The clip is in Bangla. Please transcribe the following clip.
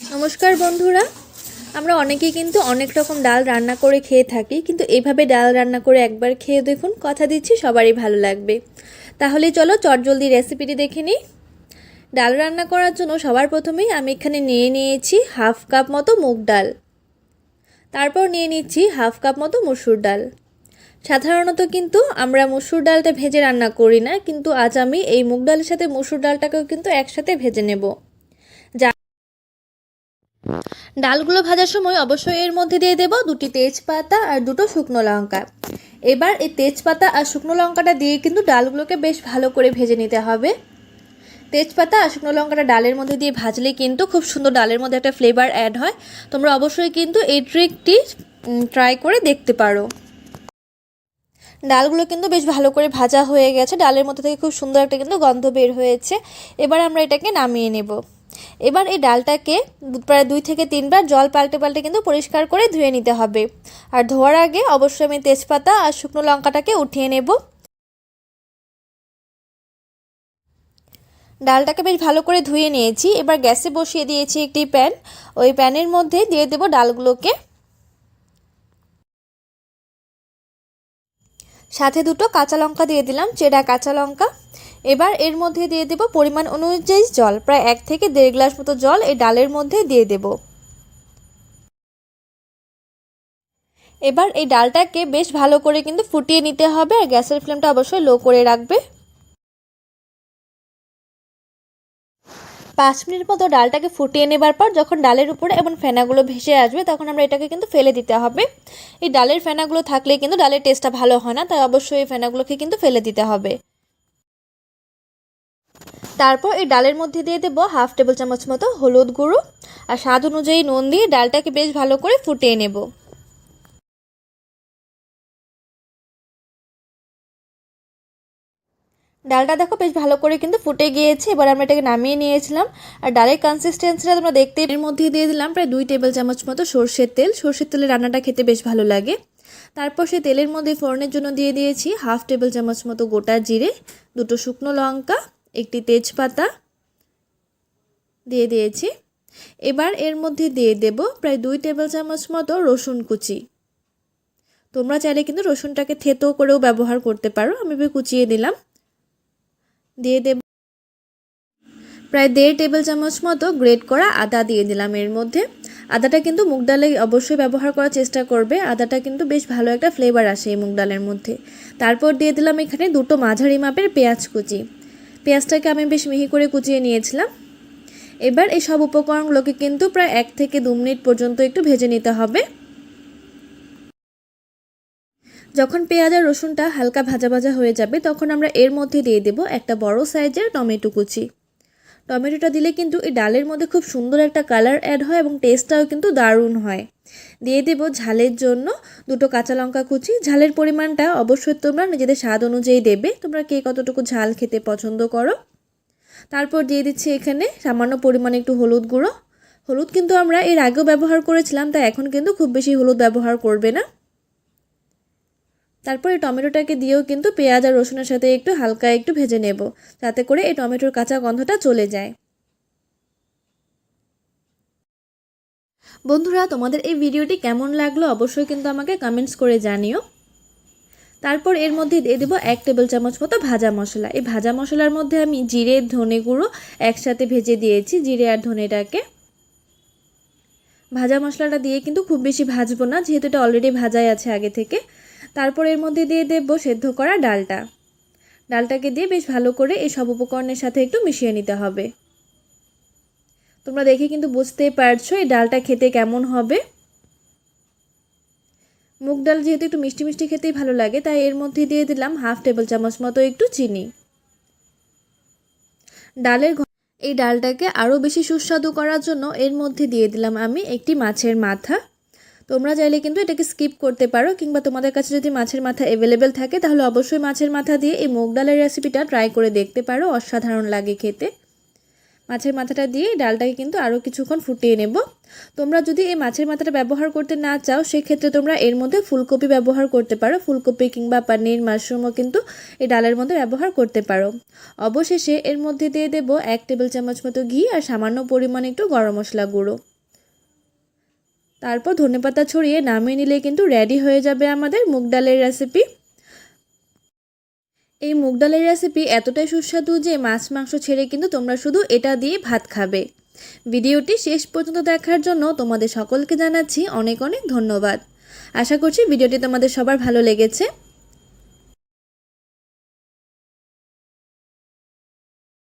নমস্কার বন্ধুরা, আমরা অনেকেই কিন্তু অনেক রকম ডাল রান্না করে খেয়ে থাকি, কিন্তু এইভাবে ডাল রান্না করে একবার খেয়ে দেখুন, কথা দিচ্ছি সবারই ভালো লাগবে। তাহলে চলো চটজলদি রেসিপিটি দেখে নিই। ডাল রান্না করার জন্য সবার প্রথমেই আমি এখানে নিয়েছি হাফ কাপ মতো মুগ ডাল, তারপর নিয়ে নিচ্ছি হাফ কাপ মতো মসুর ডাল। সাধারণত কিন্তু আমরা মসুর ডালটা ভেজে রান্না করি না, কিন্তু আজ আমি এই মুগ ডালের সাথে মসুর ডালটাকেও কিন্তু একসাথে ভেজে নেব। ডালগুলো ভাজার সময় অবশ্যই এর মধ্যে দিয়ে দেব দুটি তেজপাতা আর দুটো শুকনো লঙ্কা। এবার এই তেজপাতা আর শুকনো লঙ্কাটা দিয়ে কিন্তু ডালগুলোকে বেশ ভালো করে ভেজে নিতে হবে। তেজপাতা আর শুকনো লঙ্কাটা ডালের মধ্যে দিয়ে ভাজলে কিন্তু খুব সুন্দর ডালের মধ্যে একটা ফ্লেভার অ্যাড হয়। তোমরা অবশ্যই কিন্তু এই ট্রিকটি ট্রাই করে দেখতে পারো। ডালগুলো কিন্তু বেশ ভালো করে ভাজা হয়ে গেছে, ডালের মধ্যে থেকে খুব সুন্দর একটা কিন্তু গন্ধ বের হয়েছে। এবার আমরা এটাকে নামিয়ে নেব। এবার এই ডালটাকে প্রায় 2 থেকে 3 বার জল পাল্টে পাল্টে কিন্তু পরিষ্কার করে ধুয়ে নিতে হবে। আর ধোয়ার আগে অবশ্যই আমি তেজপাতা আর শুকনো লঙ্কাটাকে উঠিয়ে নেব। ডালটাকে বেশ ভালো করে ধুয়ে নিয়েছি। এবার গ্যাসে বসিয়ে দিয়েছি একটি প্যান। ওই প্যানের মধ্যে দিয়ে দেব ডালগুলোকে, সাথে দুটো কাঁচা লঙ্কা দিয়ে দিলাম, চেরা কাঁচা লঙ্কা। এবার এর মধ্যে দিয়ে দেব পরিমাণ অনুযায়ী জল, প্রায় 1 থেকে 1.5 গ্লাস মতো জল এই ডালের মধ্যে দিয়ে দেব। এবার এই ডালটাকে বেশ ভালো করে কিন্তু ফুটিয়ে নিতে হবে, আর গ্যাসের ফ্লেমটা অবশ্যই লো করে রাখবে। 5 মিনিট মতো ডালটাকে ফুটিয়ে নেবার পর যখন ডালের উপরে এবং ফেনাগুলো ভেসে আসবে, তখন আমরা এটাকে কিন্তু ফেলে দিতে হবে। এই ডালের ফেনাগুলো থাকলে কিন্তু ডালের টেস্টটা ভালো হয় না, তাই অবশ্যই এই ফেনাগুলোকে কিন্তু ফেলে দিতে হবে। তারপর এই ডালের মধ্যে দিয়ে দেবো হাফ টেবিল চামচ মতো হলুদ গুঁড়ো, আর স্বাদ অনুযায়ী নুন দিয়ে ডালটাকে বেশ ভালো করে ফুটিয়ে নেব। ডালটা দেখো বেশ ভালো করে কিন্তু ফুটে গিয়েছে। এবার আমরা এটাকে নামিয়ে নিয়েছিলাম। আর ডালের কনসিস্টেন্সিটা তোমরা দেখতে, এর মধ্যে দিয়ে দিলাম প্রায় 2 টেবিল চামচ মতো সর্ষের তেল। সর্ষের তেলের রান্নাটা খেতে বেশ ভালো লাগে। তারপর সেই তেলের মধ্যে ফোড়নের জন্য দিয়ে দিয়েছি হাফ টেবিল চামচ মতো গোটা জিরে, দুটো শুকনো লঙ্কা, একটি তেজপাতা দিয়ে দিয়েছি। এবার এর মধ্যে দিয়ে দেব প্রায় 2 টেবিল চামচ মতো রসুন কুচি। তোমরা চাইলে কিন্তু রসুনটাকে থেতো করেও ব্যবহার করতে পারো, আমি কুচিয়ে দিলাম। দিয়ে দেব প্রায় 1.5 টেবিল চামচ মতো গ্রেট করা আদা দিয়ে দিলাম এর মধ্যে। আদাটা কিন্তু মুগ ডালে অবশ্যই ব্যবহার করার চেষ্টা করবে, আদাটা কিন্তু বেশ ভালো একটা ফ্লেভার আসে এই মুগ ডালের মধ্যে। তারপর দিয়ে দিলাম এখানে দুটো মাঝারি মাপের পেঁয়াজ কুচি। পেঁয়াজটাকে আমি বেশ মিহি করে কুচিয়ে নিয়েছিলাম। এবার এই সব উপকরণগুলোকে কিন্তু প্রায় 1 থেকে 2 মিনিট পর্যন্ত একটু ভেজে নিতে হবে। যখন পেঁয়াজ আর রসুনটা হালকা ভাজা ভাজা হয়ে যাবে, তখন আমরা এর মধ্যে দিয়ে দেব একটা বড় সাইজের টমেটো কুচি। টমেটোটা দিলে কিন্তু এই ডালের মধ্যে খুব সুন্দর একটা কালার অ্যাড হয় এবং টেস্টটাও কিন্তু দারুণ হয়। দিয়ে দেব ঝালের জন্য দুটো কাঁচা লঙ্কা কুচি। ঝালের পরিমাণটা অবশ্যই তোমরা নিজেদের স্বাদ অনুযায়ী দেবে, তোমরা কে কতটুকু ঝাল খেতে পছন্দ করো। তারপর দিয়ে দিচ্ছি এখানে সামান্য পরিমাণে একটু হলুদ গুঁড়ো। হলুদ কিন্তু আমরা এর আগেও ব্যবহার করেছিলাম, তাই এখন কিন্তু খুব বেশি হলুদ ব্যবহার করবে না। তারপর এই টমেটোটাকে দিয়েও কিন্তু পেঁয়াজ আর রসুনের সাথে একটু হালকা একটু ভেজে নেব, যাতে করে এই টমেটোর কাঁচা গন্ধটা চলে যায়। বন্ধুরা, তোমাদের এই ভিডিওটি কেমন লাগলো অবশ্যই কিন্তু আমাকে কমেন্টস করে জানিও। তারপর এর মধ্যে দিয়ে দেবো 1 টেবিল চামচ মতো ভাজা মশলা। এই ভাজা মশলার মধ্যে আমি জিরে ধনে গুঁড়ো একসাথে ভেজে দিয়েছি, জিরে আর ধনেটাকে। ভাজা মশলাটা দিয়ে কিন্তু খুব বেশি ভাজবো না, যেহেতু এটা অলরেডি ভাজাই আছে আগে থেকে। তারপর এর মধ্যে দিয়ে দেব সেদ্ধ করা ডালটা। ডালটাকে দিয়ে বেশ ভালো করে এই সব উপকরণের সাথে একটু মিশিয়ে নিতে হবে। তোমরা দেখে কিন্তু বুঝতেই পারছো এই ডালটা খেতে কেমন হবে। মুগ ডাল যেহেতু একটু মিষ্টি মিষ্টি খেতেই ভালো লাগে, তাই এর মধ্যে দিয়ে দিলাম হাফ টেবিল চামচ মতো একটু চিনি। এই ডালটাকে আরও বেশি সুস্বাদু করার জন্য এর মধ্যে দিয়ে দিলাম আমি একটি মাছের মাথা। তোমরা চাইলে কিন্তু এটাকে স্কিপ করতে পারো, কিংবা তোমাদের কাছে যদি মাছের মাথা অ্যাভেলেবেল থাকে তাহলে অবশ্যই মাছের মাথা দিয়ে এই মুগ ডালের রেসিপিটা ট্রাই করে দেখতে পারো, অসাধারণ লাগে খেতে। মাছের মাথাটা দিয়ে ডালটাকে কিন্তু আরও কিছুক্ষণ ফুটিয়ে নেব। তোমরা যদি এই মাছের মাথাটা ব্যবহার করতে না চাও সেক্ষেত্রে তোমরা এর মধ্যে ফুলকপি ব্যবহার করতে পারো। ফুলকপি কিংবা পনির, মাশরুমও কিন্তু এই ডালের মধ্যে ব্যবহার করতে পারো। অবশেষে এর মধ্যে দিয়ে দেব 1 টেবিল চামচ মতো ঘি আর সামান্য পরিমাণে একটু গরম মশলা গুঁড়ো। তারপর ধনেপাতা ছড়িয়ে নামিয়ে নিলে কিন্তু রেডি হয়ে যাবে আমাদের মুগ ডালের রেসিপি। এই মুগ ডালের রেসিপি এতটাই সুস্বাদু যে মাছ মাংস ছেড়ে কিন্তু তোমরা শুধু এটা দিয়ে ভাত খাবে। ভিডিওটি শেষ পর্যন্ত দেখার জন্য তোমাদের সকলকে জানাচ্ছি অনেক অনেক ধন্যবাদ। আশা করছি ভিডিওটি তোমাদের সবার ভালো লেগেছে।